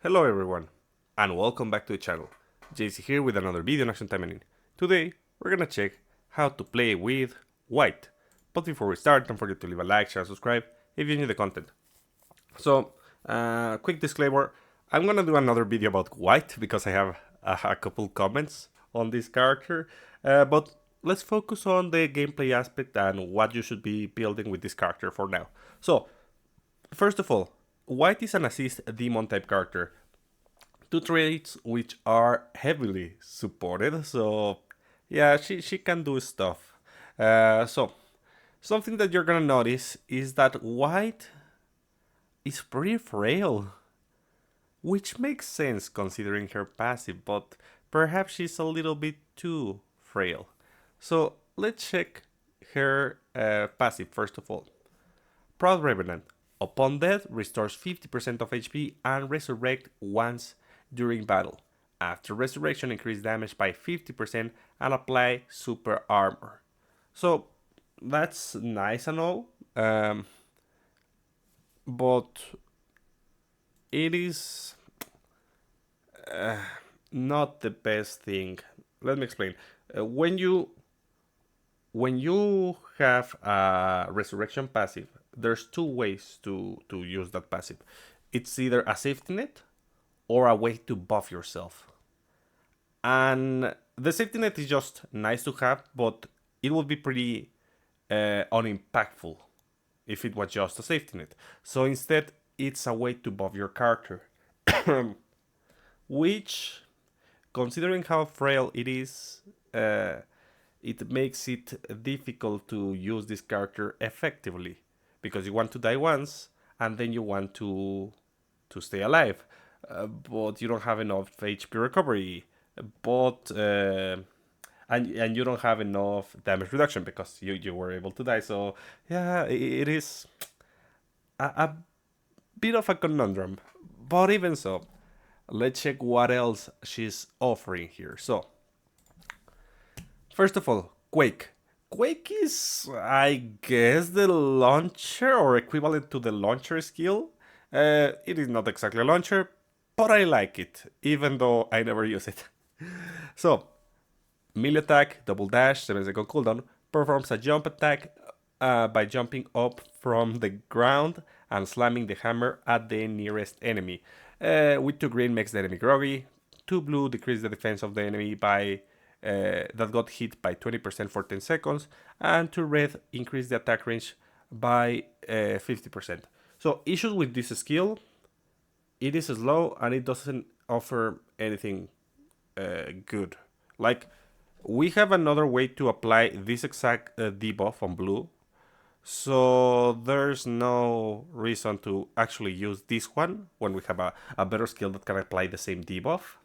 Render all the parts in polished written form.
Hello everyone, and welcome back to the channel. JC here with another video on Action Taimanin. Today, we're gonna check how to play with Wight. But before we start, don't forget to leave a like, share, and subscribe if you enjoy the content. So, quick disclaimer, I'm gonna do another video about Wight because I have a couple comments on this character. But let's focus on the gameplay aspect and what you should be building with this character for now. So, first of all, Wight is an assist demon type character. Two traits which are heavily supported, so yeah, she can do stuff. So, something that you're gonna notice is that Wight is pretty frail, which makes sense considering her passive, but perhaps she's a little bit too frail. So, let's check her passive first of all. Proud Revenant. Upon death, restores 50% of HP and resurrect once during battle. After resurrection, increase damage by 50% and apply super armor. So that's nice and all, but it is not the best thing. Let me explain. When you have a resurrection passive, there's two ways to use that passive. It's either a safety net or a way to buff yourself. And the safety net is just nice to have, but it would be pretty unimpactful if it was just a safety net. So instead, it's a way to buff your character, which, considering how frail it is, it makes it difficult to use this character effectively because you want to die once and then you want to stay alive, but you don't have enough HP recovery, but and you don't have enough damage reduction because you were able to die. So yeah, it is a bit of a conundrum, but even so, let's check what else she's offering here. So first of all, Quake. Quake is, I guess, the launcher or equivalent to the launcher skill. It is not exactly a launcher, but I like it, even though I never use it. So, melee attack, double dash, 7-second cooldown, performs a jump attack by jumping up from the ground and slamming the hammer at the nearest enemy. With 2 green makes the enemy groggy, 2 blue decrease the defense of the enemy by that got hit by 20% for 10 seconds, and 2 red increase the attack range by 50%. So issues with this skill, it is slow and it doesn't offer anything good. Like, we have another way to apply this exact debuff on blue, so there's no reason to actually use this one when we have a better skill that can apply the same debuff.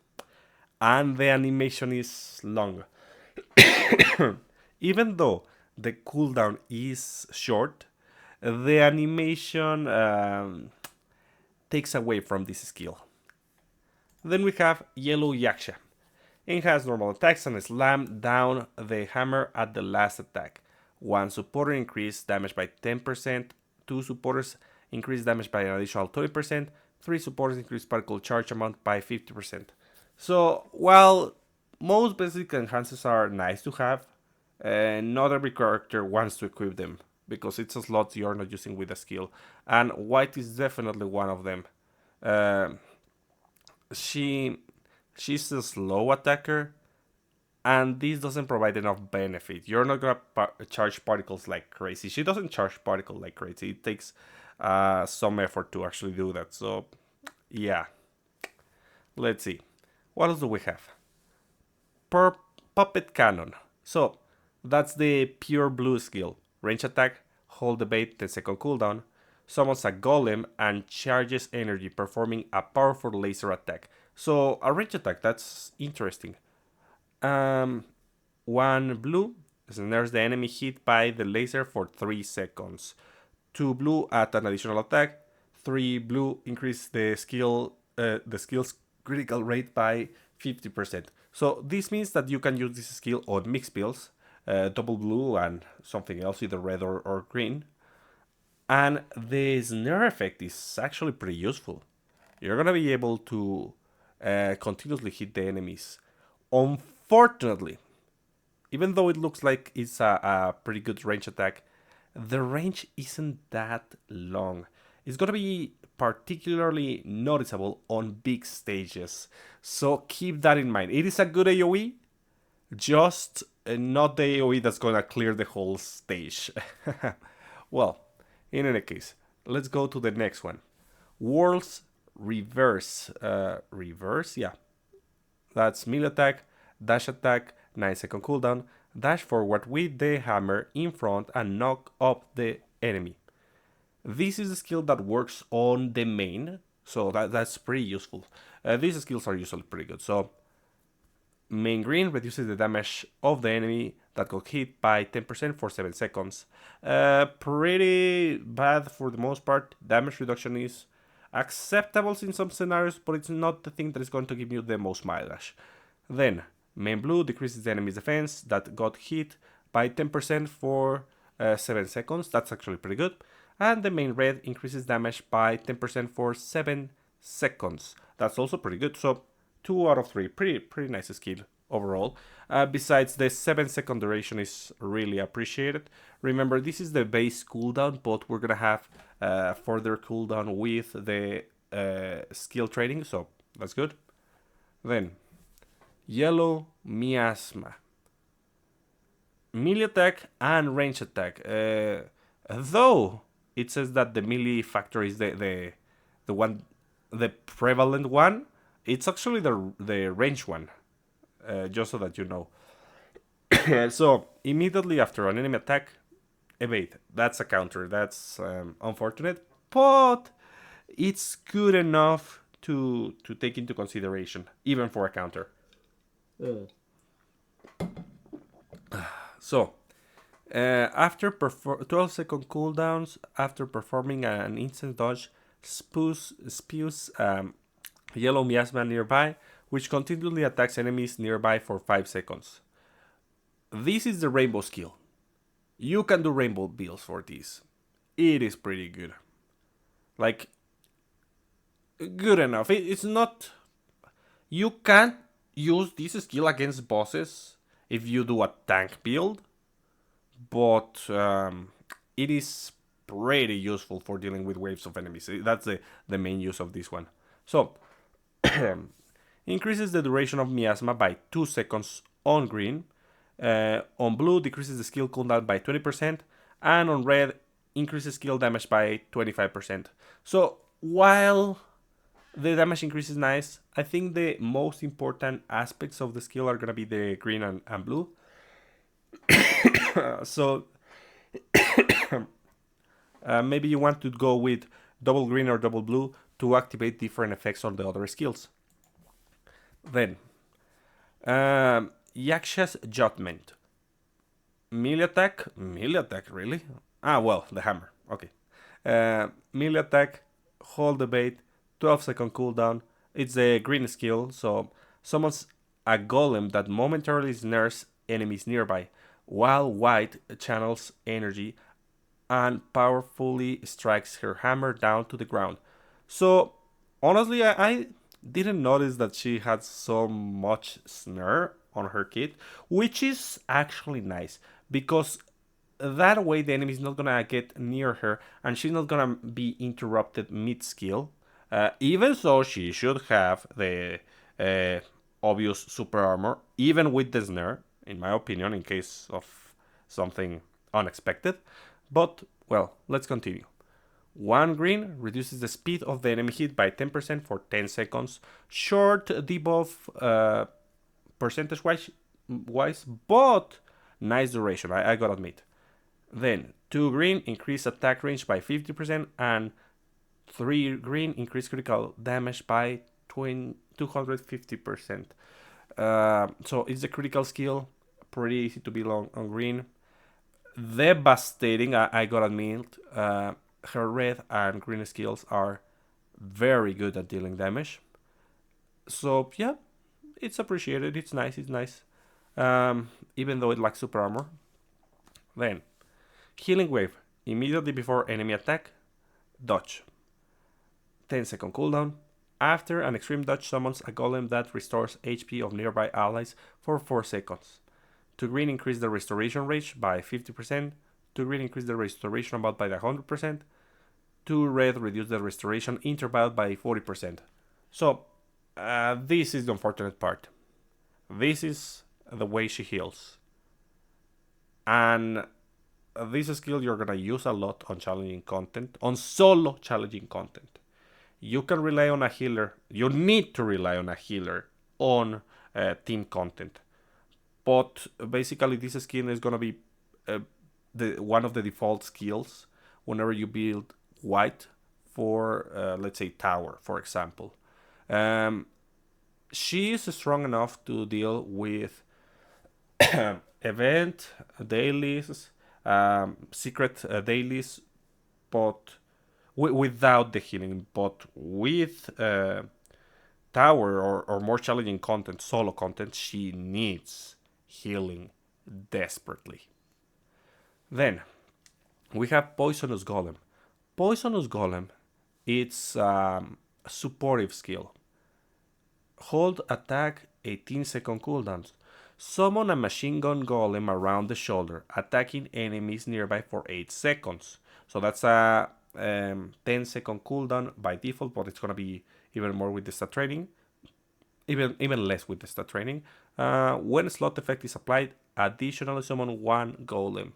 And the animation is long. Even though the cooldown is short, the animation takes away from this skill. Then we have Yellow Yaksha. It has normal attacks and slam down the hammer at the last attack. One supporter increase damage by 10%, 2 supporters increase damage by an additional 20%, 3 supporters increase particle charge amount by 50%. So while most basic enhancers are nice to have, not every character wants to equip them because it's a slot you're not using with a skill, and Wight is definitely one of them. Uh, she she's a slow attacker, and this doesn't provide enough benefit. You're not gonna charge particles like crazy. She doesn't charge particles like crazy. It takes some effort to actually do that. So yeah, let's see. What else do we have? Per Puppet Cannon. So that's the pure blue skill. Range attack, hold the bait, 10-second cooldown. Summons a golem and charges energy, performing a powerful laser attack. So a range attack, that's interesting. Um, 1 blue snares the enemy hit by the laser for 3 seconds. 2 blue at an additional attack. 3 blue increase the skill's critical rate by 50%. So this means that you can use this skill on mixed builds, double blue and something else, either red or green. And the snare effect is actually pretty useful. you're gonna be able to continuously hit the enemies. Unfortunately, even though it looks like it's a pretty good range attack, the range isn't that long. It's gonna be particularly noticeable on big stages, so keep that in mind. It is a good AoE, just not the AoE that's gonna clear the whole stage. Well, in any case, let's go to the next one. World's Reverse. Reverse? Yeah. That's melee attack, dash attack, 9-second cooldown, dash forward with the hammer in front and knock up the enemy. This is a skill that works on the main, so that's pretty useful. These skills are usually pretty good. So main green reduces the damage of the enemy that got hit by 10% for 7 seconds. Pretty bad for the most part. Damage reduction is acceptable in some scenarios, but it's not the thing that is going to give you the most mileage. Then, main blue decreases the enemy's defense that got hit by 10% for 7 seconds. That's actually pretty good. And the main red increases damage by 10% for 7 seconds. That's also pretty good. So 2 out of 3, pretty nice skill overall. Besides, the 7-second duration is really appreciated. Remember, this is the base cooldown, but we're gonna have further cooldown with the skill training, so that's good. Then, Yellow Miasma. Melee attack and range attack. Though it says that the melee factor is the prevalent one, it's actually the range one, just so that you know. So, immediately after an enemy attack, evade. That's a counter. That's unfortunate, but it's good enough to take into consideration, even for a counter. So, after 12-second cooldowns, after performing an instant dodge, spews yellow miasma nearby, which continually attacks enemies nearby for 5 seconds. This is the rainbow skill. You can do rainbow builds for this. It is pretty good. Like, good enough. It's not... You can't use this skill against bosses if you do a tank build, but it is pretty useful for dealing with waves of enemies. That's the main use of this one. So, increases the duration of miasma by 2 seconds on green. On blue, decreases the skill cooldown by 20%, and on red, increases skill damage by 25%. So, while the damage increase is nice, I think the most important aspects of the skill are gonna be the green and blue. So, maybe you want to go with double green or double blue to activate different effects on the other skills. Then, Yaksha's Judgment. Melee attack, really? Ah, well, the hammer. Okay. Melee attack, hold the bait, 12-second cooldown. It's a green skill, so summons a golem that momentarily snares enemies nearby, while Wight channels energy and powerfully strikes her hammer down to the ground. So, honestly, I didn't notice that she had so much snare on her kit, which is actually nice, because that way the enemy is not gonna get near her and she's not gonna be interrupted mid-skill. Even so, she should have the obvious super armor, even with the snare, in my opinion, in case of something unexpected. But, well, let's continue. 1 green reduces the speed of the enemy hit by 10% for 10 seconds. Short debuff percentage-wise, but nice duration, I gotta admit. Then, 2 green increase attack range by 50%, and 3 green increase critical damage by 250%. So it's a critical skill, pretty easy to build on green. Devastating, I gotta admit. Her red and green skills are very good at dealing damage. So yeah, it's appreciated. It's nice. Even though it lacks super armor. Then, healing wave. Immediately before enemy attack, dodge. 10-second cooldown. After an extreme dodge summons a golem that restores HP of nearby allies for 4 seconds. 2 green increase the restoration rate by 50%. 2 green increase the restoration amount by 100%. 2 red reduce the restoration interval by 40%. So, this is the unfortunate part. This is the way she heals. And this skill you're gonna use a lot on challenging content, on solo challenging content. You can rely on a healer. You need to rely on a healer on team content. But basically, this skill is gonna be one of the default skills whenever you build Wight for, let's say, tower, for example. She is strong enough to deal with event dailies, secret dailies, but without the healing. But with tower or more challenging content, solo content, she needs healing desperately. Then we have Poisonous Golem. Poisonous Golem, it's a supportive skill. Hold attack 18-second cooldowns. Summon a machine gun golem around the shoulder, attacking enemies nearby for 8 seconds. So that's a 10-second cooldown by default, but it's gonna be even more with the stat training. Even less with the stat training. When slot effect is applied, additionally summon 1 golem.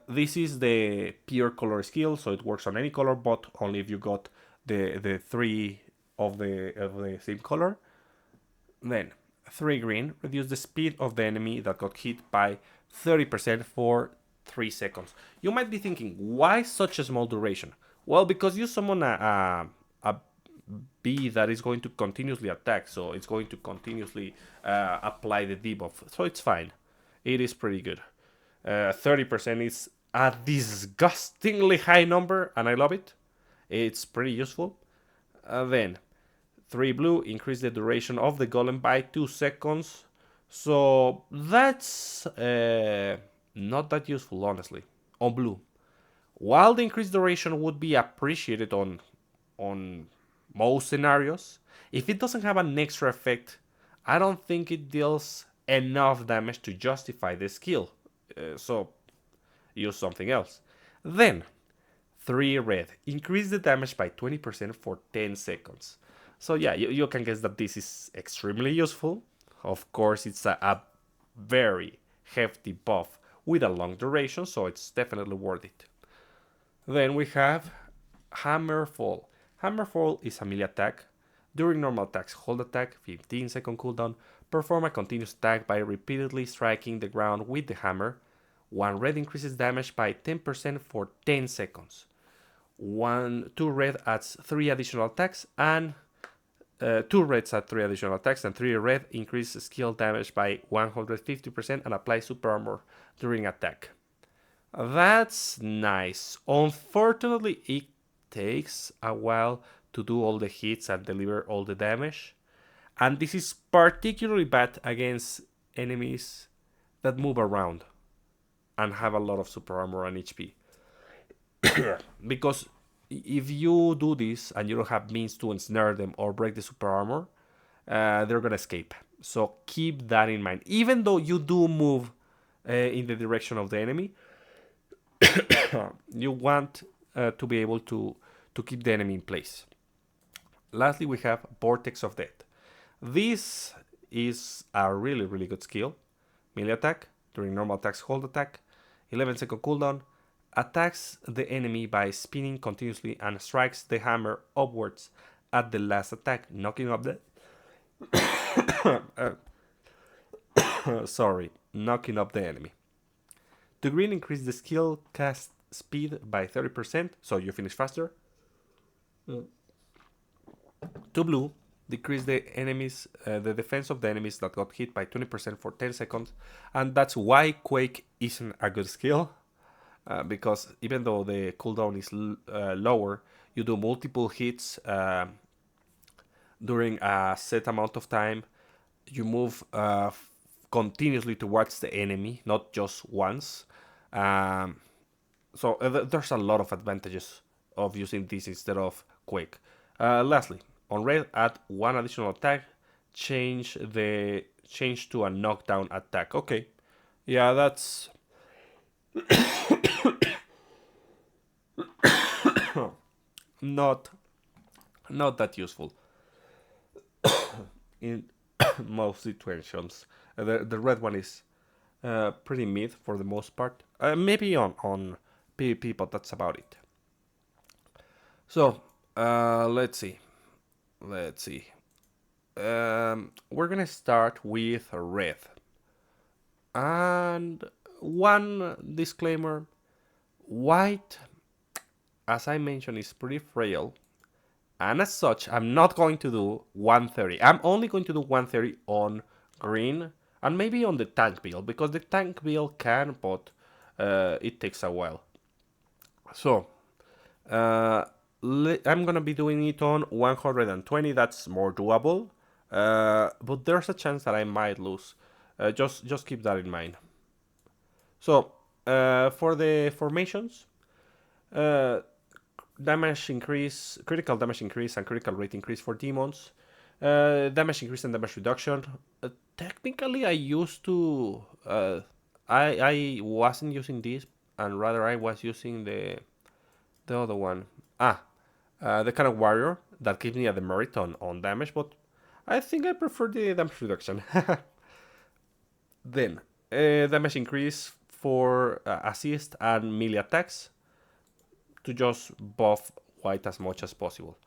This is the pure color skill, so it works on any color, but only if you got the 3 of the same color. Then 3 green, reduce the speed of the enemy that got hit by 30% for 3 seconds. You might be thinking, why such a small duration? Well, because you summon a bee that is going to continuously attack, so it's going to continuously apply the debuff, so it's fine. It is pretty good. 30% is a disgustingly high number, and I love it. It's pretty useful. Then 3 blue, increase the duration of the golem by 2 seconds. So that's not that useful, honestly, on blue. While the increased duration would be appreciated on most scenarios, if it doesn't have an extra effect, I don't think it deals enough damage to justify the skill. So use something else. Then 3 red, increase the damage by 20% for 10 seconds. So yeah, you can guess that this is extremely useful. Of course, it's a very hefty buff with a long duration, so it's definitely worth it. Then we have Hammerfall. Hammerfall is a melee attack. During normal attacks, hold attack, 15-second cooldown. Perform a continuous attack by repeatedly striking the ground with the hammer. 1 red increases damage by 10% for 10 seconds. 2 red adds 3 additional attacks, and 2 reds add 3 additional attacks, and 3 red increase skill damage by 150% and apply super armor during attack. That's nice. Unfortunately, it takes a while to do all the hits and deliver all the damage. And this is particularly bad against enemies that move around and have a lot of super armor and HP. Because if you do this and you don't have means to ensnare them or break the super armor, they're gonna escape. So keep that in mind. Even though you do move in the direction of the enemy, you want to be able to keep the enemy in place. Lastly, we have Vortex of Death. This is a really, really good skill. Melee attack, during normal attacks, hold attack, 11-second cooldown, attacks the enemy by spinning continuously and strikes the hammer upwards at the last attack, knocking up the knocking up the enemy. 2 green, increase the skill cast speed by 30%, so you finish faster. 2 blue, decrease the defense of the enemies that got hit by 20% for 10 seconds, and that's why Quake isn't a good skill, because even though the cooldown is lower, you do multiple hits during a set amount of time. You move continuously towards the enemy, not just once. So there's a lot of advantages of using this instead of Quake. Lastly, On red, add one additional attack. Change to a knockdown attack. Okay, yeah, that's not not that useful in most situations. The red one is pretty mid for the most part. Maybe on PvP, but that's about it. So let's see. Let's see. We're gonna start with red. And one disclaimer: Wight, as I mentioned, is pretty frail. And as such, I'm not going to do 130. I'm only going to do 130 on green and maybe on the tank build, because the tank build can, but it takes a while. So, I'm gonna be doing it on 120. That's more doable, but there's a chance that I might lose. Just keep that in mind. So, for the formations, uh, damage increase, critical damage increase, and critical rate increase for demons. Damage increase and damage reduction. Technically, I used to. I wasn't using this, and rather I was using the other one. The kind of warrior that gives me a demerit on damage, but I think I prefer the damage reduction. Then, damage increase for assist and melee attacks to just buff Wight as much as possible.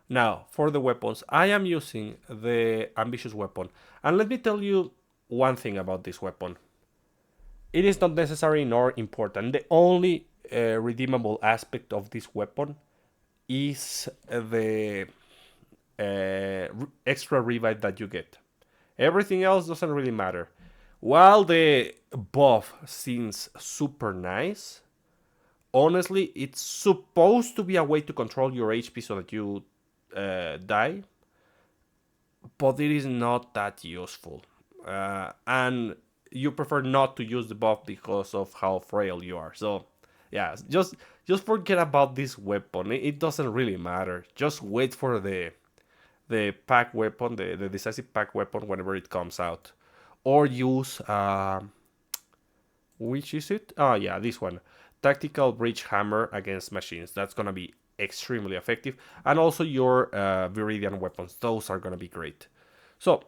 Now, for the weapons, I am using the ambitious weapon. And let me tell you one thing about this weapon. It is not necessary nor important. The only redeemable aspect of this weapon is the extra revive that you get. Everything else doesn't really matter. While the buff seems super nice, honestly, it's supposed to be a way to control your HP so that you die, but it is not that useful. And you prefer not to use the buff because of how frail you are. So, yeah, just forget about this weapon. It doesn't really matter. Just wait for the pack weapon, the decisive pack weapon whenever it comes out, or use which is it? Oh yeah, this one, tactical breach hammer against machines. That's gonna be extremely effective, and also your Viridian weapons. Those are gonna be great. So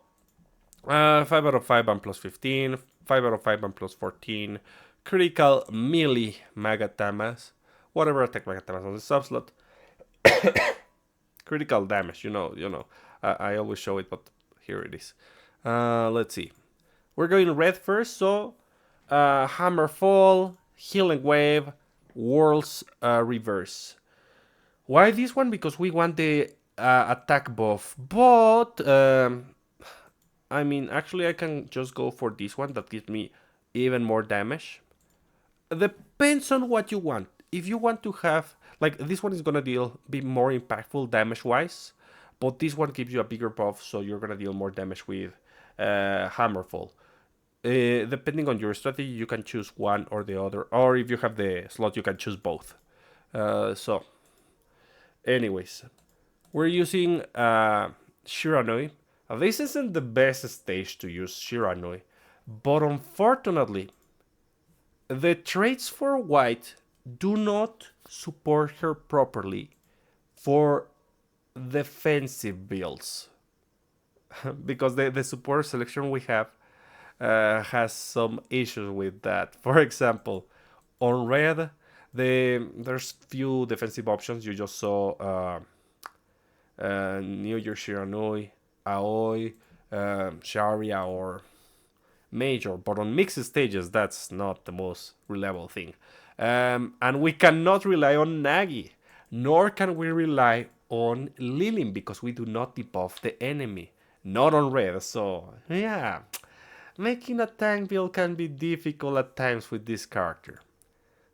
5 out of 5 and plus 15, 5 out of 5 and plus 14, critical melee Magatamas, whatever attack Magatamas on the subslot, critical damage, I always show it, but here it is. Let's see. We're going red first, so Hammer Fall, Healing Wave, Worlds Reverse. Why this one? Because we want the attack buff, but I mean, actually I can just go for this one that gives me even more damage. Depends on what you want. If you want to have, like, this one is gonna be more impactful damage wise, but this one gives you a bigger buff, so you're gonna deal more damage with Hammerfall. Depending on your strategy, you can choose one or the other, or if you have the slot, you can choose both. So, anyways, we're using Shiranui. This isn't the best stage to use Shiranui, but unfortunately, the traits for Wight do not support her properly for defensive builds. Because the support selection we have has some issues with that. For example, on red, there's few defensive options. You just saw New Year Shiranui, Aoi, Sharia, or Major, but on mixed stages, that's not the most reliable thing. And we cannot rely on Nagi, nor can we rely on Lilin because we do not debuff the enemy, not on red. So, yeah, making a tank build can be difficult at times with this character.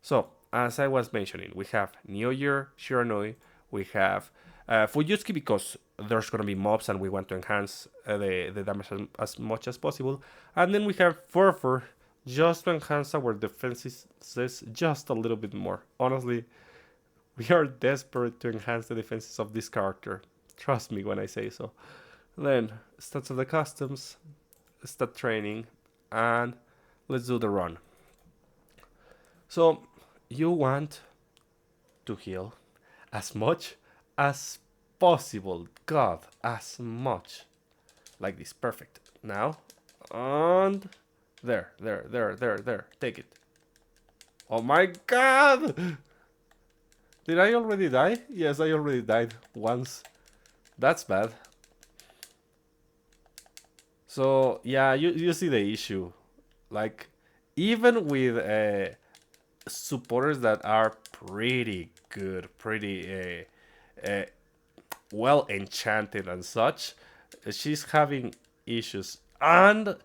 So, as I was mentioning, we have New Year Shiranui, we have Fujitsuki because there's going to be mobs and we want to enhance the damage as much as possible. And then we have Furfur just to enhance our defenses just a little bit more. Honestly, we are desperate to enhance the defenses of this character. Trust me when I say so. Then stats of the customs, stat training, and let's do the run. So you want to heal as much as possible. God, as much. Like this, perfect. Now, and there. Take it. Oh my god! Did I already die? Yes, I already died once. That's bad. So, yeah, you see the issue. Like, even with supporters that are pretty good, pretty well enchanted and such, she's having issues. And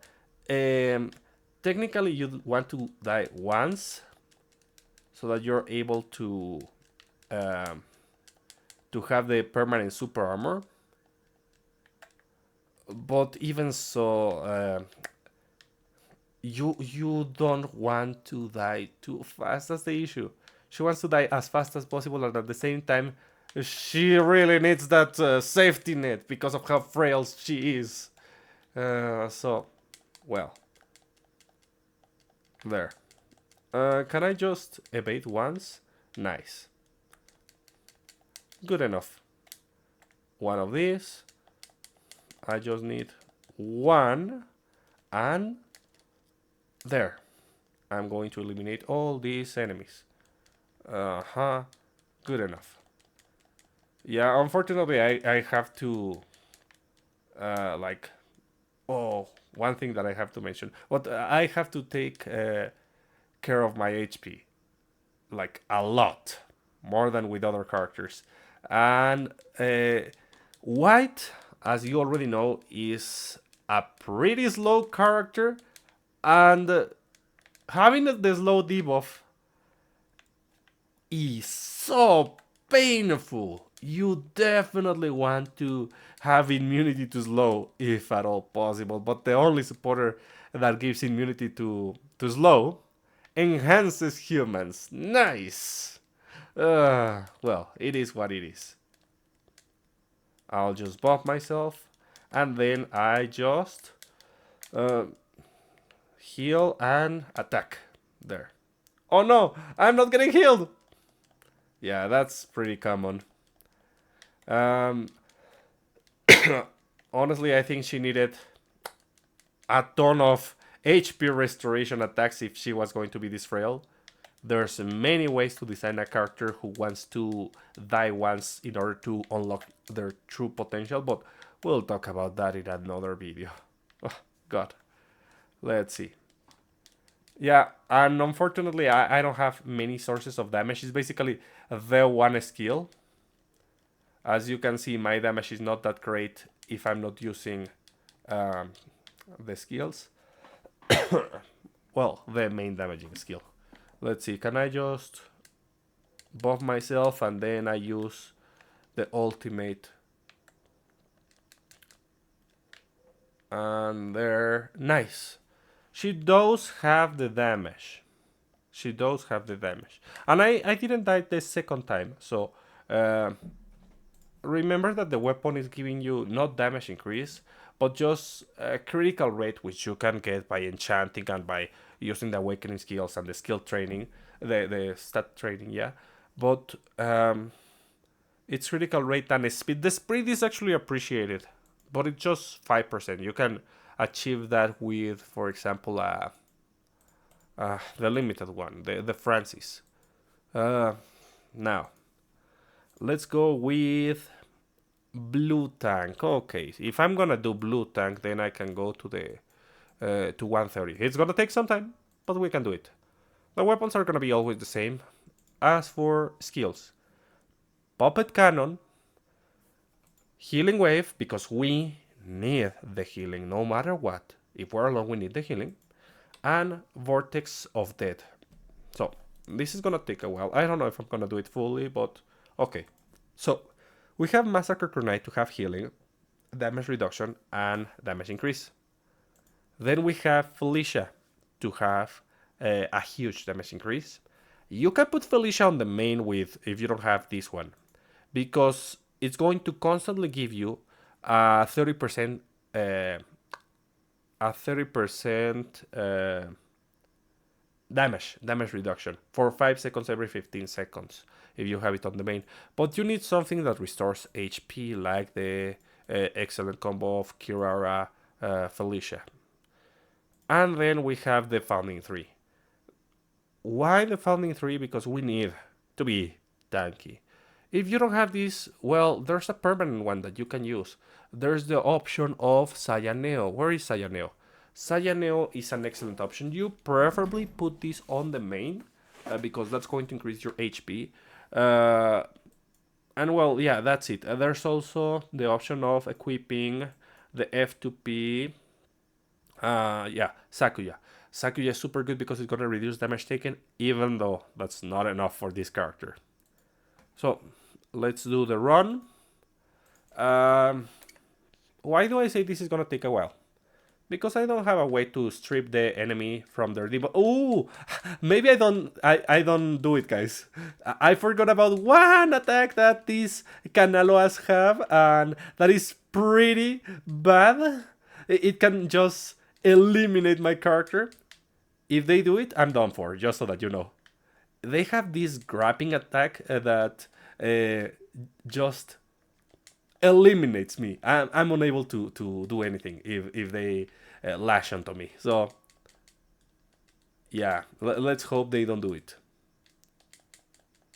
technically, you want to die once so that you're able um, to have the permanent super armor. But even so, you don't want to die too fast. That's the issue. She wants to die as fast as possible, and at the same time, she really needs that safety net because of how frail she is. So, well, there. Can I just evade once? Nice. Good enough. One of these. I just need one, and there. I'm going to eliminate all these enemies. Good enough. Yeah, unfortunately, I have to, like, oh, one thing that I have to mention. But I have to take care of my HP. Like, a lot. More than with other characters. And Wight, as you already know, is a pretty slow character. And having the slow debuff is so painful. You definitely want to have immunity to slow, if at all possible. But the only supporter that gives immunity to slow enhances humans. Nice! Well, it is what it is. I'll just buff myself, and then I just heal and attack. There. Oh no! I'm not getting healed! Yeah, that's pretty common. Honestly, I think she needed a ton of HP restoration attacks if she was going to be this frail. There's many ways to design a character who wants to die once in order to unlock their true potential, but we'll talk about that in another video. Oh, God. Let's see. Yeah, and unfortunately, I don't have many sources of damage. It's basically the one skill. As you can see, my damage is not that great if I'm not using the skills. Well, the main damaging skill. Let's see, can I just buff myself and then I use the ultimate? And there, nice. She does have the damage. She does have the damage. And I didn't die the second time, so remember that the weapon is giving you not damage increase, but just a critical rate, which you can get by enchanting and by using the awakening skills and the skill training, the stat training, yeah. But it's critical rate and speed. The speed is actually appreciated, but it's just 5%. You can achieve that with, for example, the limited one, the Francis. Now, let's go with blue tank. Okay, if I'm gonna do blue tank, then I can go to the to 130. It's gonna take some time, but we can do it. The weapons are gonna be always the same. As for skills, puppet cannon, healing wave, because we need the healing no matter what. If we're alone, we need the healing, and vortex of death. So this is gonna take a while. I don't know if I'm gonna do it fully, but okay. So we have Massacre Grenade to have healing, damage reduction, and damage increase. Then we have Felicia to have a huge damage increase. You can put Felicia on the main with if you don't have this one, because it's going to constantly give you a 30% a 30% damage reduction for 5 seconds every 15 seconds if you have it on the main. But you need something that restores HP, like the excellent combo of Kirara Felicia. And then we have the Founding 3. Why the Founding 3? Because we need to be tanky. If you don't have this, well, there's a permanent one that you can use. There's the option of Sayaneo. Where is Sayaneo? Sayaneo is an excellent option. You preferably put this on the main because that's going to increase your HP. And well, yeah, that's it. There's also the option of equipping the F2P. Yeah, Sakuya. Sakuya is super good because it's gonna reduce damage taken, even though that's not enough for this character. So let's do the run. Why do I say this is gonna take a while? Because I don't have a way to strip the enemy from their debuff. Oh, maybe I don't do it, guys. I forgot about one attack that these Canaloas have, and that is pretty bad. It can just eliminate my character. If they do it, I'm done for, just so that you know. They have this grabbing attack that just eliminates me. I'm unable to do anything if they lash onto me. So, yeah, let's hope they don't do it.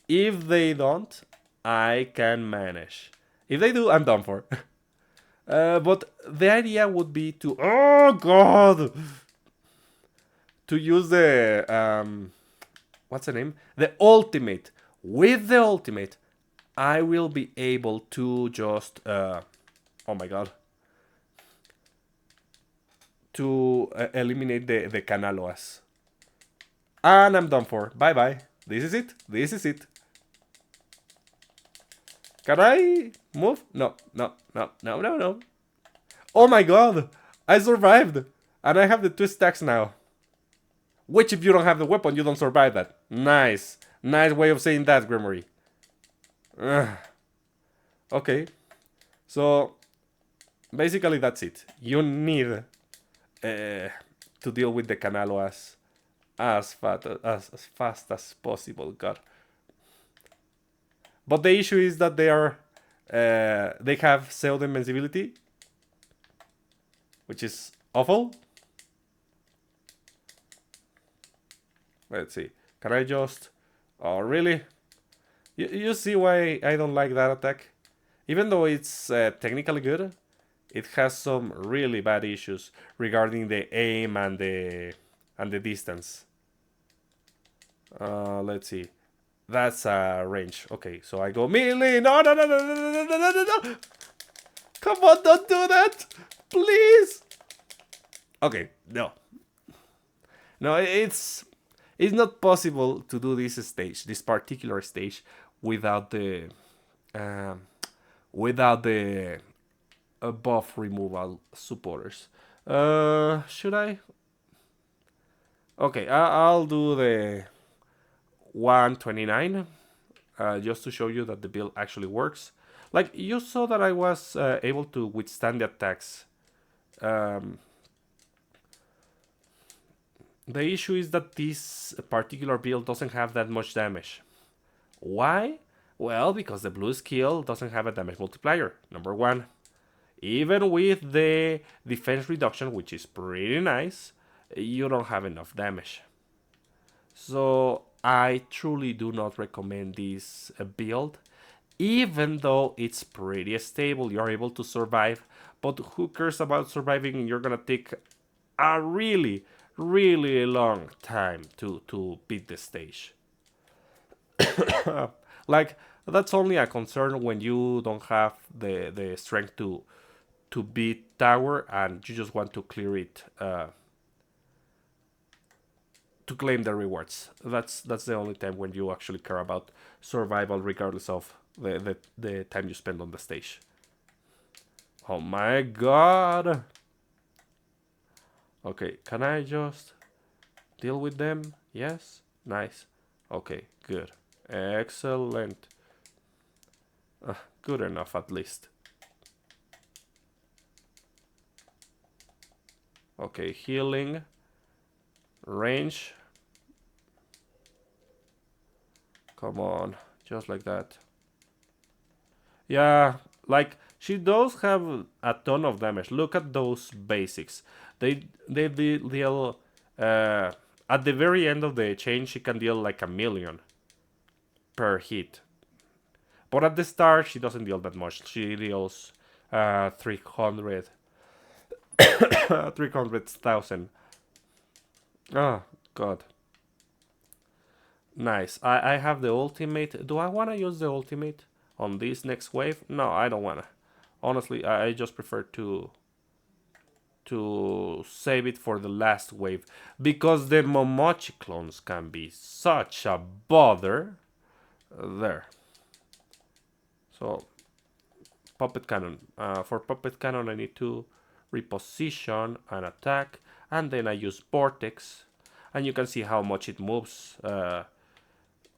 If they don't, I can manage. If they do, I'm done for. But the idea would be to... Oh, God! To use the... what's the name? The ultimate. With the ultimate, I will be able to just... oh my god. To eliminate the Canaloas. And I'm done for. Bye-bye. This is it. This is it. Can I move? No, no, no, no, no, no. Oh my god! I survived! And I have the 2 stacks now. Which, if you don't have the weapon, you don't survive that. Nice. Nice way of saying that, Grimory. Okay. So, basically that's it. You need to deal with the Canaloas as fast as possible. God. But the issue is that they have pseudo invincibility, which is awful. Let's see. Can I just... Oh, really? You see why I don't like that attack? Even though it's technically good, it has some really bad issues regarding the aim and the distance. Let's see. That's a range. Okay, so I go melee. No, no, no, no, no, no, no, no, no, no. Come on, don't do that. Please. Okay, no. No, it's not possible to do this particular stage, without the buff removal supporters. Should I? Okay, I'll do the 129 just to show you that the build actually works. Like, you saw that I was able to withstand the attacks. The issue is that this particular build doesn't have that much damage. Why? Well, because the blue skill doesn't have a damage multiplier, number 1. Even with the defense reduction, which is pretty nice, you don't have enough damage. So I truly do not recommend this build, even though it's pretty stable. You're able to survive, but who cares about surviving? You're gonna take a really long time to beat the stage. Like, that's only a concern when you don't have the strength to beat tower and you just want to clear it to claim the rewards. That's the only time when you actually care about survival, regardless of the time you spend on the stage. Oh my god! Okay, can I just deal with them? Yes? Nice. Okay, good. Excellent. Good enough, at least. Okay, healing. Range. Come on, just like that. Yeah, like, she does have a ton of damage. Look at those basics. They deal at the very end of the chain. She can deal like 1,000,000 per hit, but at the start she doesn't deal that much. She deals 300 300,000. Oh god, nice. I have the ultimate. Do I want to use the ultimate on this next wave? No, I don't wanna. Honestly, I just prefer to save it for the last wave, because the Momochi clones can be such a bother. There. So, Puppet Cannon. For Puppet Cannon, I need to reposition and attack, and then I use Vortex, and you can see how much it moves.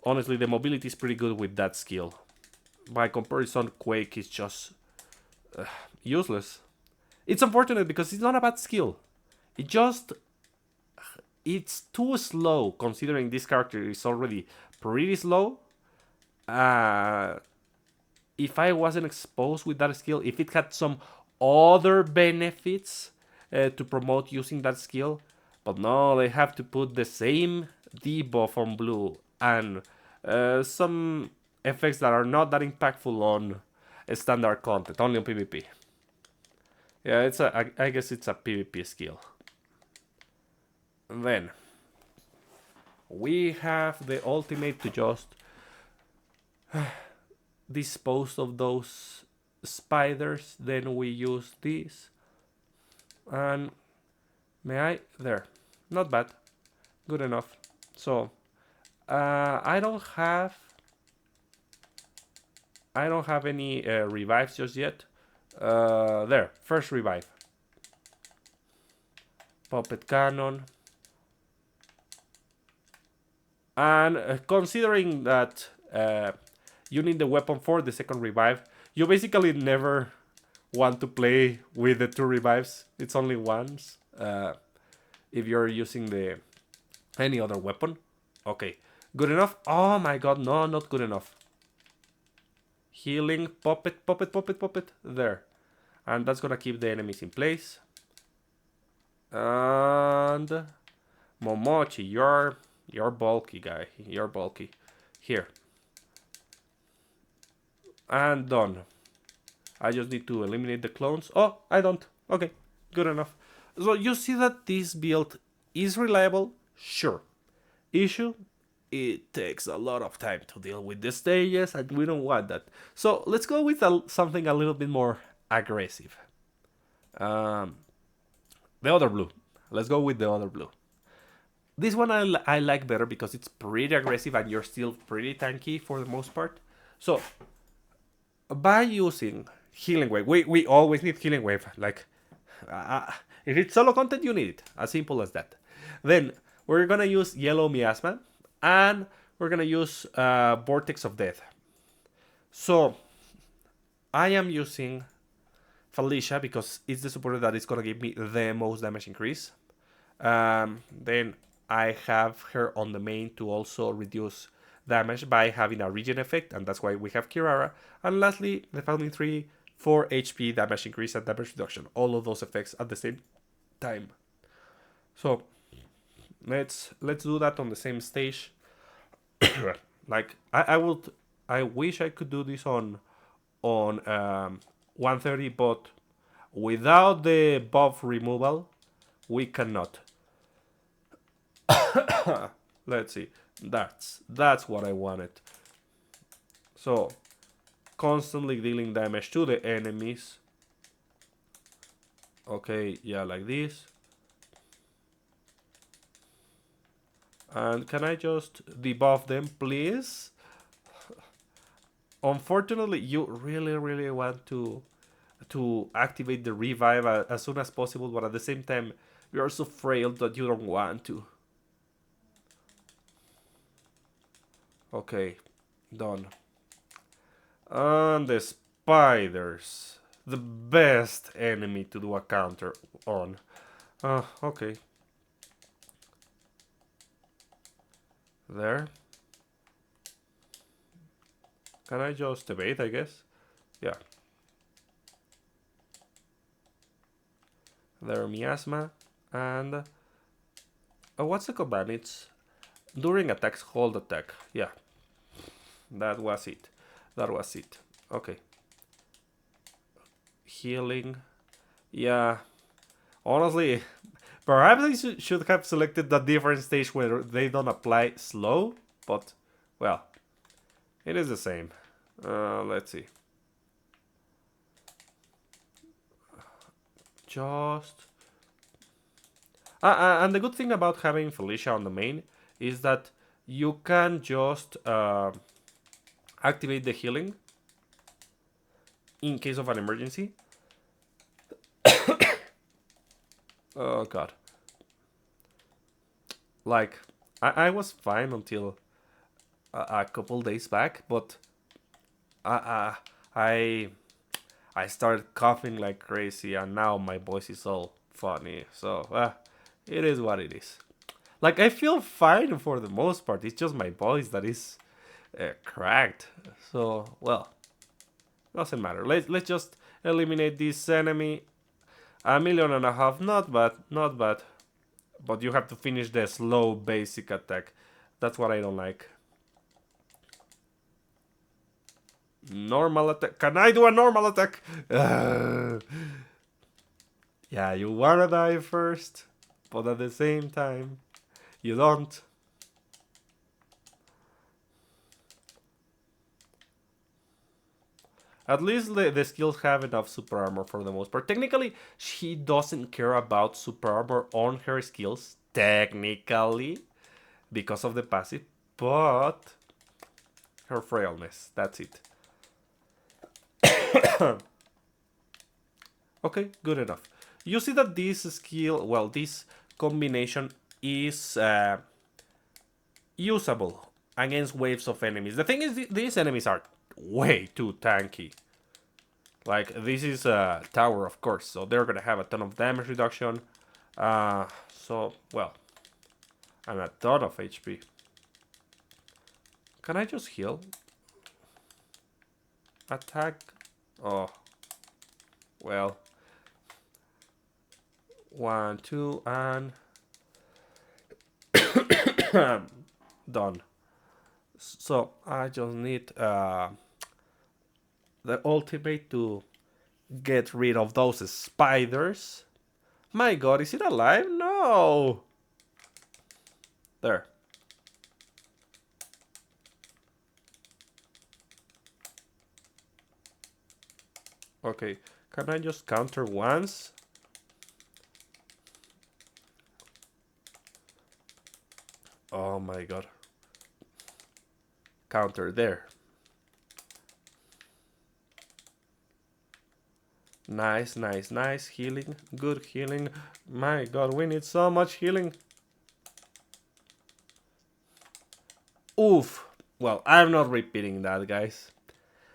Honestly, the mobility is pretty good with that skill. By comparison, Quake is just useless. It's unfortunate because it's not a bad skill. It's too slow, considering this character is already pretty slow. Uh, if I wasn't exposed with that skill, if it had some other benefits to promote using that skill, but no, they have to put the same debuff on blue and some effects that are not that impactful on standard content, only on PvP. Yeah, I guess it's a PvP skill. Then we have the ultimate to just dispose of those spiders. Then we use this, and may I? There, not bad, good enough. So I don't have any revives just yet. There, first revive. Puppet Cannon. And considering that you need the weapon for the second revive, you basically never want to play with the 2 revives. It's only once if you're using the any other weapon. Okay, good enough. Oh my god, no, not good enough. Healing, puppet, puppet, puppet, puppet. There. And that's gonna keep the enemies in place. And Momochi, you're bulky, guy. You're bulky. Here. And done. I just need to eliminate the clones. Oh, I don't. Okay, good enough. So you see that this build is reliable? Sure. Issue? It takes a lot of time to deal with the stages, and we don't want that. So let's go with something a little bit more aggressive. The other blue. Let's go with the other blue. This one I like better because it's pretty aggressive and you're still pretty tanky for the most part. So, by using Healing Wave, we always need Healing Wave. Like, if it's solo content, you need it. As simple as that. Then, we're gonna use Yellow Miasma, and we're gonna use Vortex of Death. So, I am using Felicia because it's the supporter that is gonna give me the most damage increase. Then I have her on the main to also reduce damage by having a regen effect, and that's why we have Kirara. And lastly, the founding 3 for HP damage increase and damage reduction. All of those effects at the same time. So let's do that on the same stage. Like I wish I could do this on 130, but without the buff removal, we cannot. Let's see. That's what I wanted. So, constantly dealing damage to the enemies. Okay, yeah, like this. And can I just debuff them, please? Unfortunately, you really want to activate the revive as soon as possible, but at the same time, you are so frail that you don't want to. Okay, done. And the spiders. The best enemy to do a counter on. Okay. There. Can I just evade, I guess? Yeah. There, miasma. And... what's the command? It's during attacks, hold attack. Yeah. That was it. That was it. Okay. Healing. Yeah. Honestly, perhaps I should have selected the different stage where they don't apply slow. But, well, it is the same. Let's see. Just... and the good thing about having Felicia on the main is that you can just activate the healing in case of an emergency. Oh god. Like, I was fine until a couple days back, but I started coughing like crazy, and now my voice is all funny. So it is what it is. Like, I feel fine for the most part. It's just my voice that is cracked. So, well, doesn't matter. Let's just eliminate this enemy. 1.5 million, not bad, not bad. But you have to finish the slow basic attack. That's what I don't like. Normal attack. Can I do a normal attack? Yeah, you wanna die first, but at the same time, you don't. At least the skills have enough super armor for the most part. Technically, she doesn't care about super armor on her skills. Technically, because of the passive. But her frailness, that's it. Okay, good enough. You see that this skill, well, this combination is usable against waves of enemies. The thing is, these enemies are way too tanky. Like, this is a tower, of course, so they're gonna have a ton of damage reduction. So, well, and a ton of HP. Can I just heal? Attack? Oh. Well. 1, 2, and... done. So, I just need the ultimate to get rid of those spiders. My god, is it alive? No! There. Okay, can I just counter once? Oh my god. Counter there. Nice, nice, nice. Healing. Good healing. My god, we need so much healing. Oof. Well, I'm not repeating that, guys.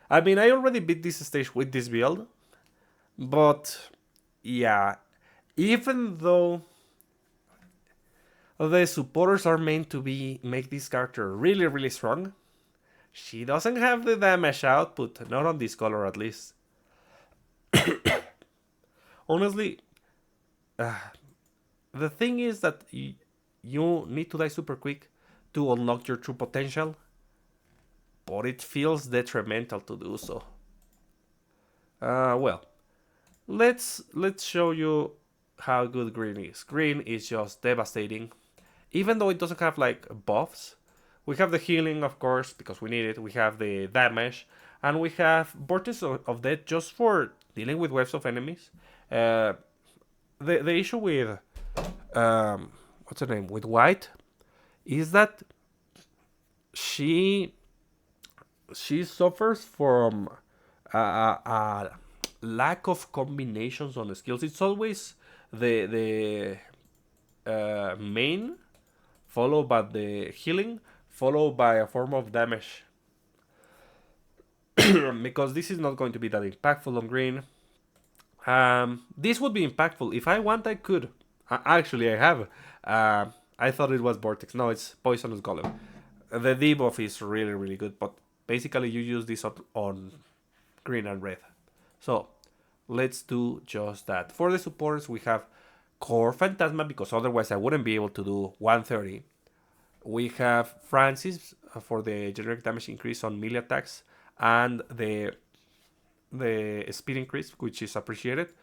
I mean, I already beat this stage with this build. But, yeah. Even though the supporters are meant to make this character really, really strong, she doesn't have the damage output. Not on this color, at least. Honestly, the thing is that you need to die super quick to unlock your true potential, but it feels detrimental to do so. Well, let's show you how good green is. Green is just devastating. Even though it doesn't have like buffs, we have the healing, of course, because we need it. We have the damage, and we have Vortex of Death just for dealing with waves of enemies. The issue with what's her name, with Wight, is that she suffers from a lack of combinations on the skills. It's always the main, followed by the healing, followed by a form of damage. because this is not going to be that impactful on green. This would be impactful. If I want, I could. Actually, I have. I thought it was Vortex. No, it's Poisonous Golem. The debuff is really, really good, but basically you use this on green and red. So, let's do just that. For the supporters, we have Core Phantasma, because otherwise I wouldn't be able to do 130. We have Francis for the generic damage increase on melee attacks and the speed increase, which is appreciated,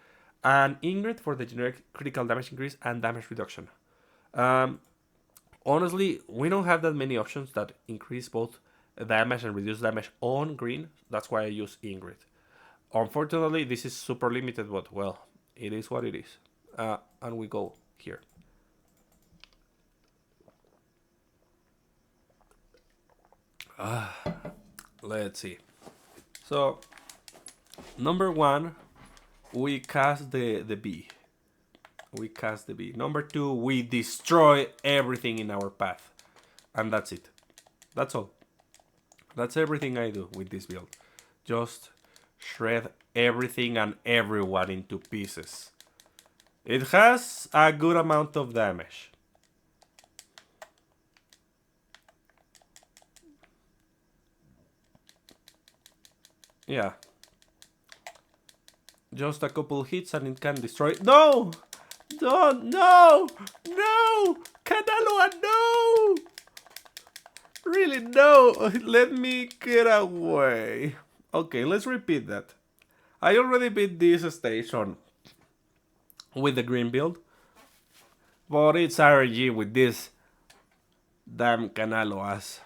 and Ingrid for the generic critical damage increase and damage reduction. Honestly, we don't have that many options that increase both damage and reduce damage on green. That's why I use Ingrid. Unfortunately, this is super limited, but well, it is what it is. And we go here. Let's see. So, number 1, we cast the bee. We cast the bee. Number 2, we destroy everything in our path. And that's it. That's all. That's everything I do with this build. Just shred everything and everyone into pieces. It has a good amount of damage. Yeah. Just a couple hits and it can destroy. No! Don't! No! No! Kanaloa, no! Really, no! Let me get away. Okay, let's repeat that. I already beat this station with the green build, but it's RNG with this damn Kanaloas.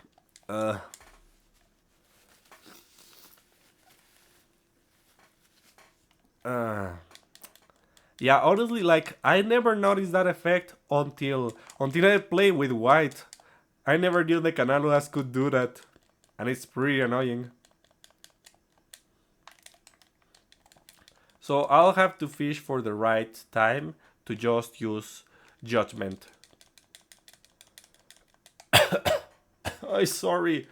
Yeah, honestly, like, I never noticed that effect until I played with Wight. I never knew the Kanaloas could do that, and it's pretty annoying. So I'll have to fish for the right time to just use Judgment. I'm sorry.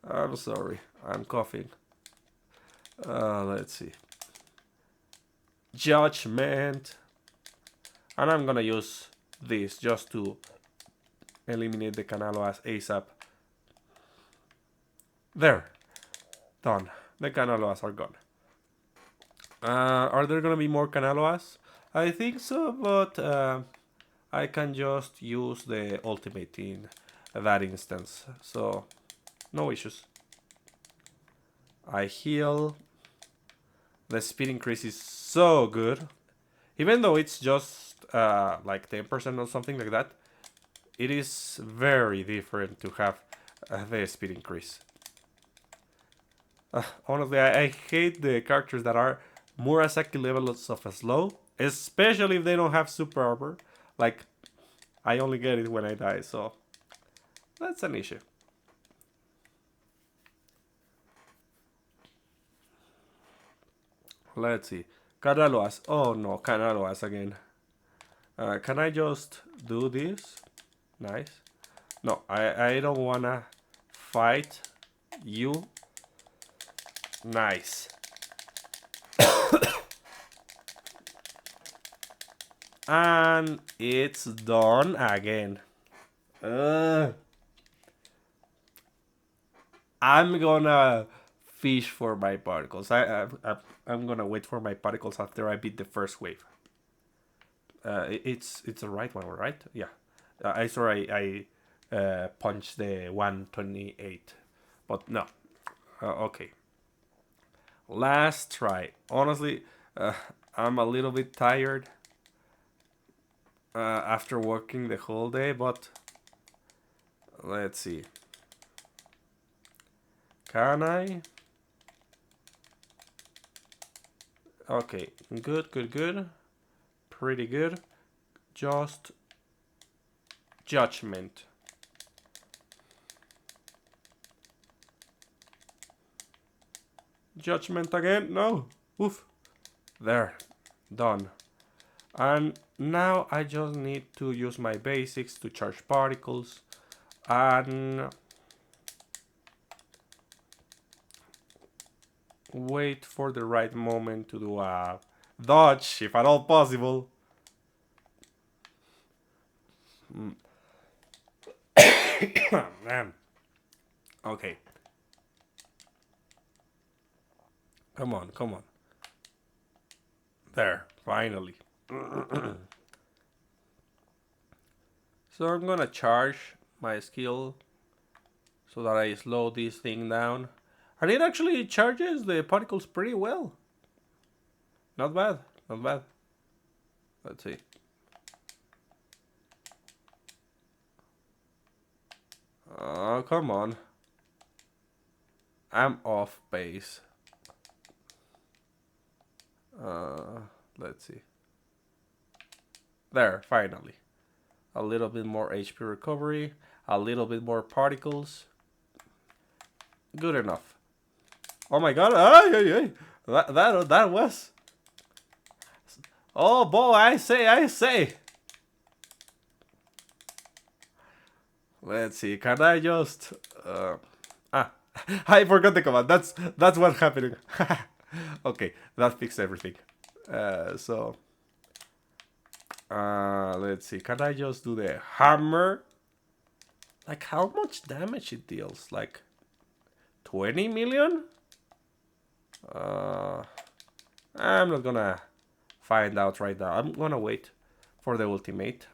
I'm sorry. I'm coughing. Let's see. Judgment. And I'm gonna use this just to eliminate the Kanaloas ASAP. There. Done. The Kanaloas are gone. Are there gonna be more Kanaloas? I think so, but I can just use the ultimate in that instance. So, no issues. I heal. The speed increase is so good. Even though it's just like 10% or something like that, it is very different to have the speed increase. Honestly, I hate the characters that are Murasaki levels of a slow, especially if they don't have super armor. Like, I only get it when I die, so that's an issue. Let's see. Kanaloas. Oh no, Kanaloas again. Can I just do this? Nice. No, I don't wanna fight you. Nice. And it's done again. I'm gonna fish for my particles. I'm gonna wait for my particles after I beat the first wave. It's the right one, right? Yeah. I saw I punched the 128, but no. Okay. Last try. Honestly, I'm a little bit tired after working the whole day, but let's see. Can I? Okay, good, good, good. Pretty good. Just Judgment. Judgment again? No. Oof. There. Done. And now I just need to use my basics to charge particles. And Wait for the right moment to do a dodge, if at all possible. Man. Okay. Come on, come on. There, finally. So I'm gonna charge my skill so that I slow this thing down. And it actually charges the particles pretty well. Not bad, not bad. Let's see. Oh, come on. I'm off base. Let's see. There, finally. A little bit more HP recovery, a little bit more particles. Good enough. Oh my god, that was... Oh boy, I say. Let's see, can I just... I forgot the command, that's what's happening. Okay, that fixed everything. Let's see, can I just do the hammer? Like, how much damage it deals? Like, 20 million? I'm not gonna find out right now. I'm gonna wait for the ultimate.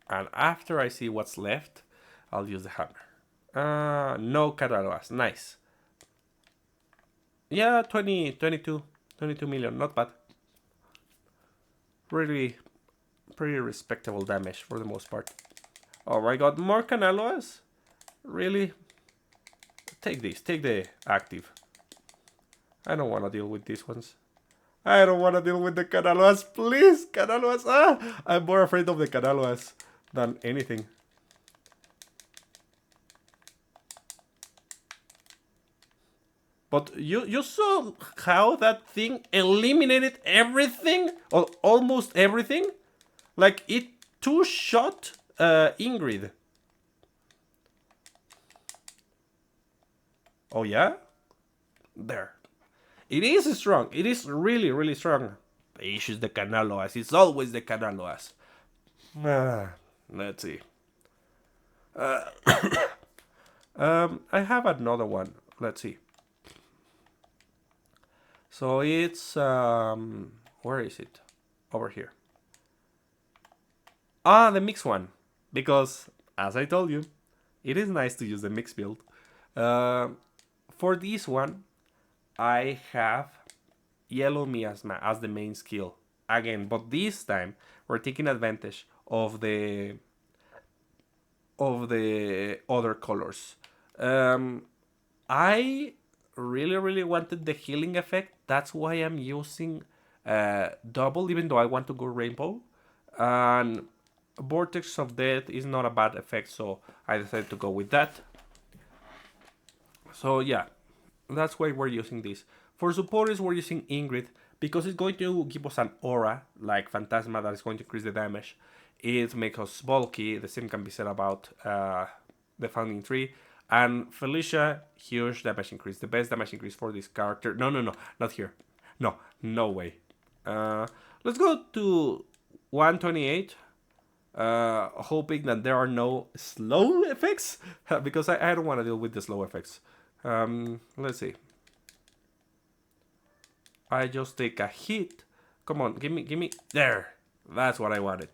And after I see what's left, I'll use the hammer. No Cataloas. Nice. Yeah, 22 million. Not bad. Really, pretty respectable damage for the most part. Oh my god, more Canaloas? Really? Take this, take the active. I don't want to deal with these ones. I don't want to deal with the Canaloas, please, Canaloas. I'm more afraid of the Canaloas than anything. But you saw how that thing eliminated everything? Or almost everything? Like, it two-shot Ingrid. Oh yeah? There. It is strong. It is really, really strong. The issue is the Canaloas. It's always the Canaloas. Let's see. I have another one. Let's see. So it's where is it? Over here. The mix one, because as I told you, it is nice to use the mix build. For this one, I have Yellow Miasma as the main skill again, but this time we're taking advantage of the other colors. I really wanted the healing effect. That's why I'm using double, even though I want to go rainbow. And Vortex of Death is not a bad effect, so I decided to go with that. So yeah, that's why we're using this. For supporters, we're using Ingrid because it's going to give us an aura like Phantasma that is going to increase the damage. It makes us bulky. The same can be said about the Founding Tree. And Felicia, huge damage increase. The best damage increase for this character. No, not here. No way. Let's go to 128. Hoping that there are no slow effects. Because I don't want to deal with the slow effects. Let's see. I just take a hit. Come on, give me. There. That's what I wanted.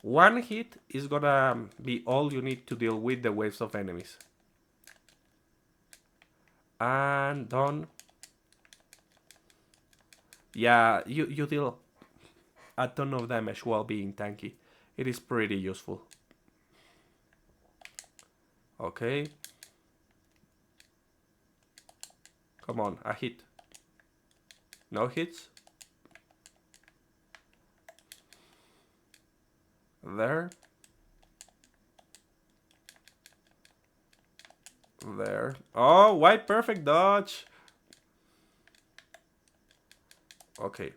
One hit is gonna be all you need to deal with the waves of enemies. And done. Yeah, you deal a ton of damage while being tanky. It is pretty useful. Okay. Come on, a hit. No hits. There. There. Oh, Wight perfect dodge. Okay.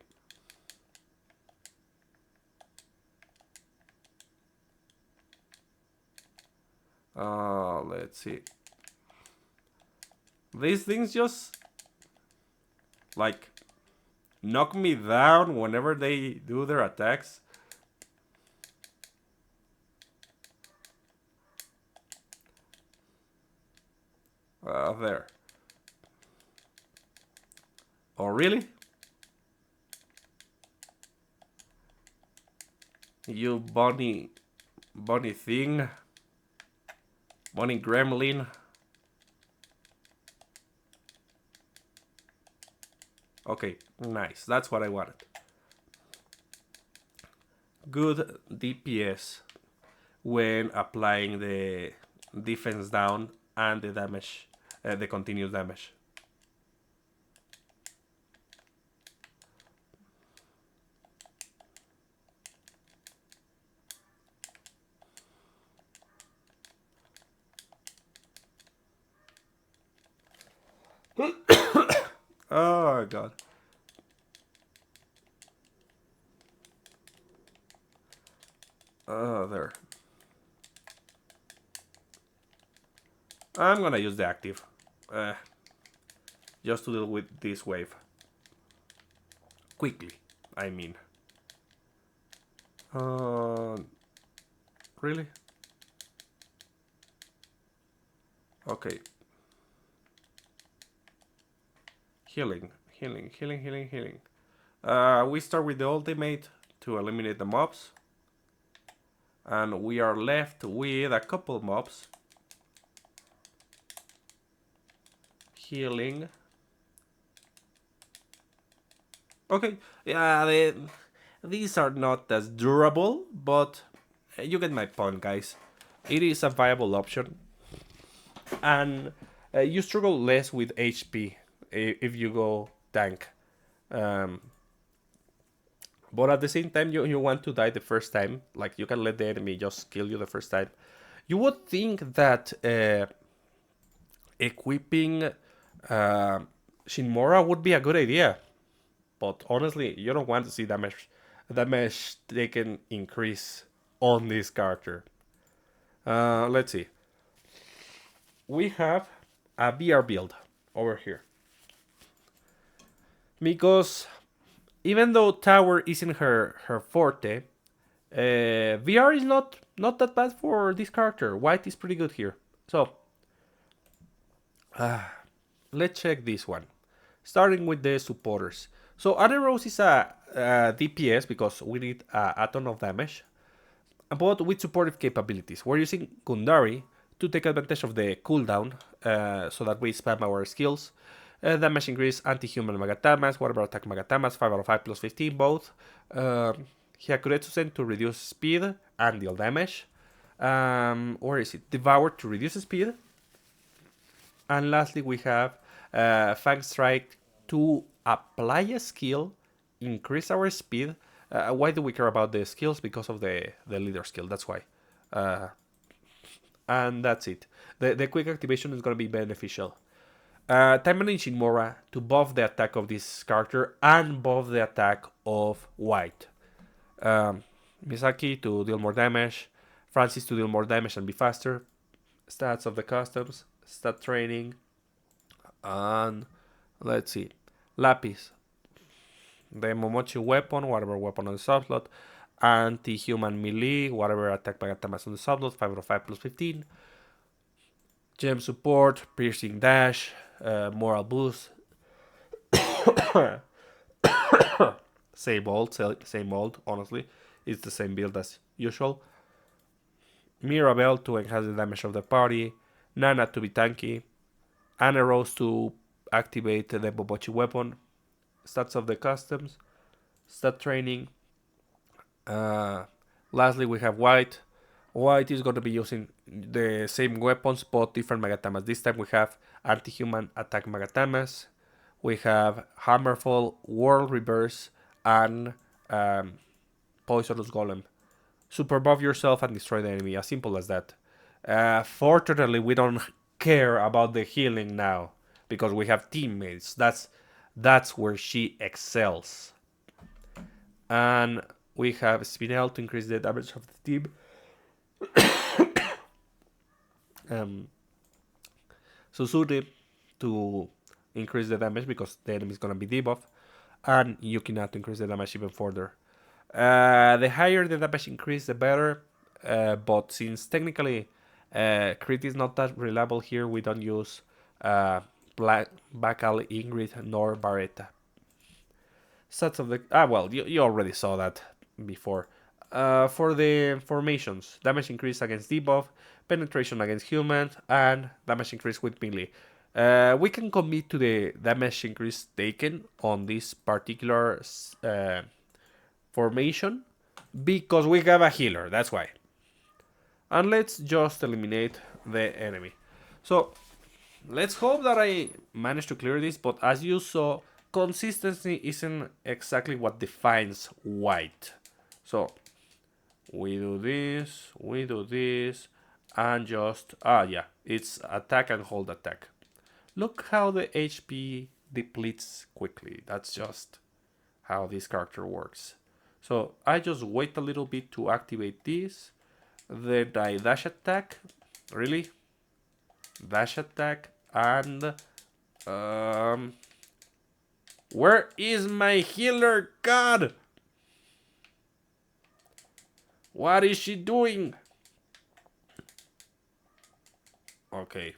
Let's see. These things just like knock me down whenever they do their attacks. There. Oh, really? You bunny thing. Bunny gremlin. Okay, nice. That's what I wanted. Good DPS when applying the defense down and the damage, the continuous damage. Oh god. There. I'm gonna use the active. Just to deal with this wave. Quickly, I mean. Really? Okay. Healing. We start with the ultimate to eliminate the mobs. And we are left with a couple mobs. Healing. Okay, yeah, these are not as durable, but you get my point, guys. It is a viable option. And you struggle less with HP if you go tank. Um, but at the same time, you want to die the first time. Like, you can let the enemy just kill you the first time. You would think that equipping Shinmora would be a good idea. But honestly, you don't want to see damage taken increase on this character. Let's see. We have a VR build over here. Because even though tower isn't her forte, VR is not that bad for this character. Wight is pretty good here. So, let's check this one. Starting with the supporters. So Rose is a DPS because we need a ton of damage, but with supportive capabilities. We're using Gundari to take advantage of the cooldown so that we spam our skills. Damage increase, anti-human Magatamas, whatever attack Magatamas, 5 out of 5 plus 15 both. Hyakuretsu to reduce speed and deal damage. Where is it? Devour to reduce speed. And lastly we have Fang Strike to apply a skill, increase our speed. Why do we care about the skills? Because of the leader skill, that's why. And that's it. The quick activation is going to be beneficial. Taimanin Shinmora to buff the attack of this character and buff the attack of Wight. Misaki to deal more damage. Francis to deal more damage and be faster. Stats of the customs. Stat training. And let's see. Lapis. The Momochi weapon, whatever weapon on the subslot. Anti-human melee, whatever attack Magatamas on the subslot, 5 out of 5 plus 15. Gem support, piercing dash, moral boost. Same old, honestly. It's the same build as usual. Mirabelle to enhance the damage of the party. Nana to be tanky. Anna Rose to activate the Momochi weapon. Stats of the customs. Stat training. Lastly, we have Wight. Wight is going to be using the same weapons but different Magatamas. This time we have anti-human attack Magatamas. We have Hammerfall, World Reverse, and Poisonous Golem. Super buff yourself and destroy the enemy. As simple as that. Fortunately, we don't care about the healing now because we have teammates. That's where she excels. And we have Spinel to increase the damage of the team. Susune to increase the damage because the enemy is gonna be debuff, and you cannot increase the damage even further. The higher the damage increase, the better. But since technically crit is not that reliable here, we don't use Black Bacal, Ingrid, nor Barretta. Sets of the well, you already saw that before. For the formations, damage increase against debuff, penetration against humans, and damage increase with melee. We can commit to the damage increase taken on this particular formation because we have a healer. That's why. And let's just eliminate the enemy. So let's hope that I managed to clear this, but as you saw, consistency isn't exactly what defines Wight. So we do this, and just, yeah, it's attack and hold attack. Look how the HP depletes quickly. That's just how this character works. So I just wait a little bit to activate this, then I dash attack, really? Dash attack, and where is my healer? God! What is she doing? Okay.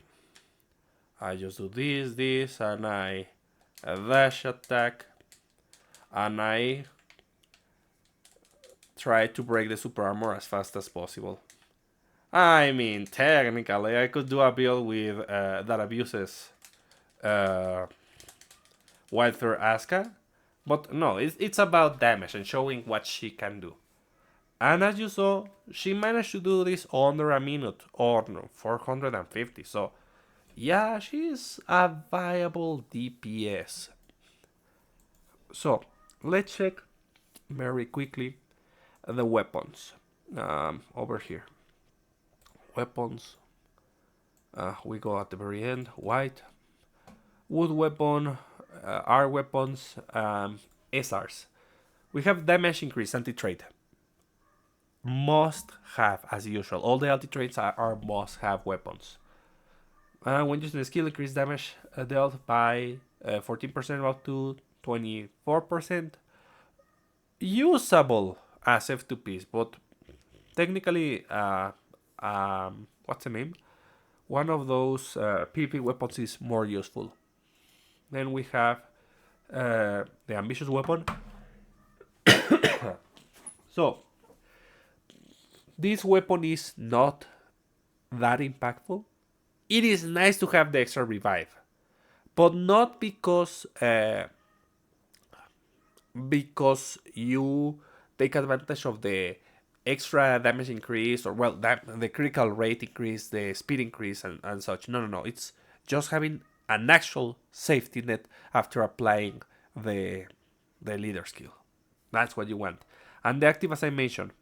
I just do this, and I dash attack, and I try to break the super armor as fast as possible. I mean, technically, I could do a build with that abuses Wight through Asuka, but no, it's about damage and showing what she can do. And as you saw, she managed to do this under a minute on 450. So, yeah, she's a viable DPS. So, let's check very quickly the weapons over here. Weapons. We go at the very end. Wight. Wood weapon. R weapons. SRs. We have damage increase anti-trade. Must have, as usual. All the anti-trades are must have weapons. When using the skill, increase damage dealt by 14% up to 24%. Usable as F2Ps, but technically, what's the name? One of those PvP weapons is more useful. Then we have the ambitious weapon. So, this weapon is not that impactful. It is nice to have the extra revive, but not because you take advantage of the extra damage increase, or well, the critical rate increase, the speed increase, and such. No. It's just having an actual safety net after applying the leader skill. That's what you want. And the active, as I mentioned,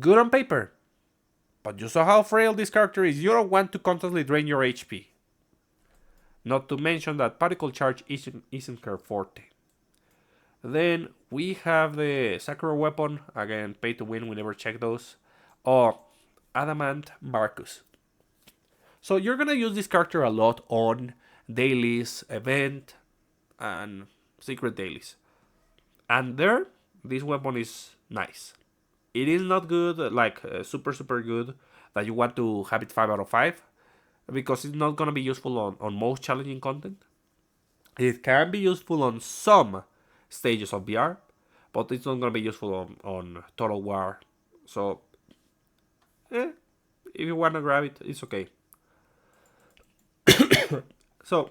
good on paper, but you saw how frail this character is. You don't want to constantly drain your HP. Not to mention that particle charge isn't her forte. Then we have the Sakura weapon. Again, pay to win, we never check those. Or Adamant Marcus. So you're gonna use this character a lot on dailies, event, and secret dailies. And there, this weapon is nice. It is not good, like super good, that you want to have it 5 out of 5, because it's not gonna be useful on most challenging content. It can be useful on some stages of VR, but it's not gonna be useful on Total War. So, if you wanna grab it, it's okay. So,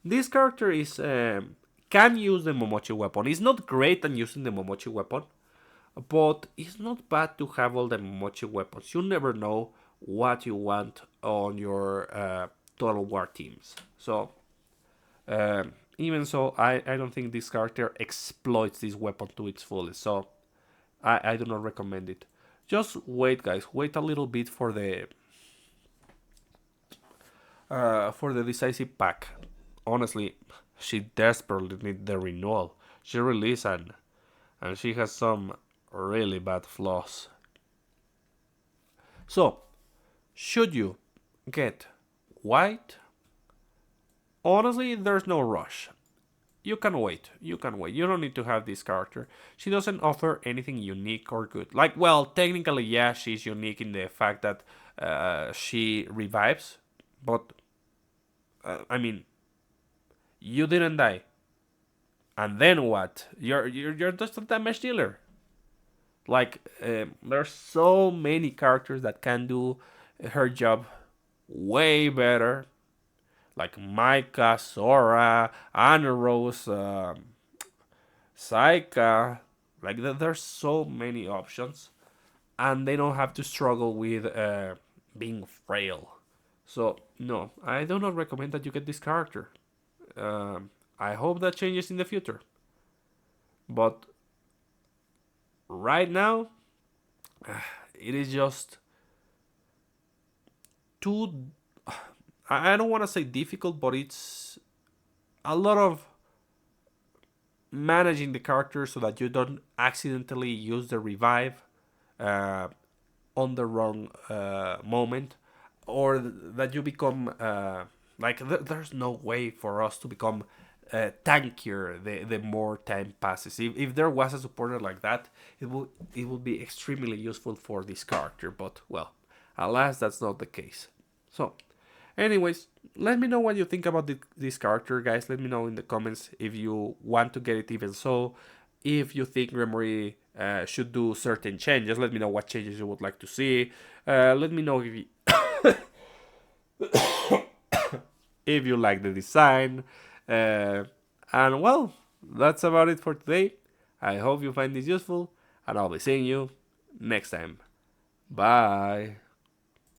this character is can use the Momochi weapon. It's not great at using the Momochi weapon, but it's not bad to have all the Momochi weapons. You never know what you want on your Total War teams. So, even so, I don't think this character exploits this weapon to its fullest. So, I do not recommend it. Just wait, guys. Wait a little bit for the decisive pack. Honestly, she desperately needs the renewal. She released and she has some really bad flaws. So, should you get Wight Honestly, there's no rush. You can wait. You can wait. You don't need to have this character. She doesn't offer anything unique or good. Like, well, technically, yeah, she's unique in the fact that she revives. But, I mean, you didn't die. And then what? You're just a damage dealer. Like, there's so many characters that can do her job way better. Like Micah, Sora, Anna Rose, Saika. Like, there's so many options, and they don't have to struggle with being frail. So no, I do not recommend that you get this character. I hope that changes in the future. But right now, it is just too. I don't want to say difficult, but it's a lot of managing the character so that you don't accidentally use the revive uh, on the wrong moment, or that you become like there's no way for us to become tankier the more time passes. If there was a supporter like that, it would be extremely useful for this character. But well, alas, that's not the case. So, anyways, let me know what you think about this character, guys. Let me know in the comments if you want to get it even so. If you think Remory should do certain changes, let me know what changes you would like to see. Let me know if you like the design. And well, that's about it for today. I hope you find this useful, and I'll be seeing you next time. Bye.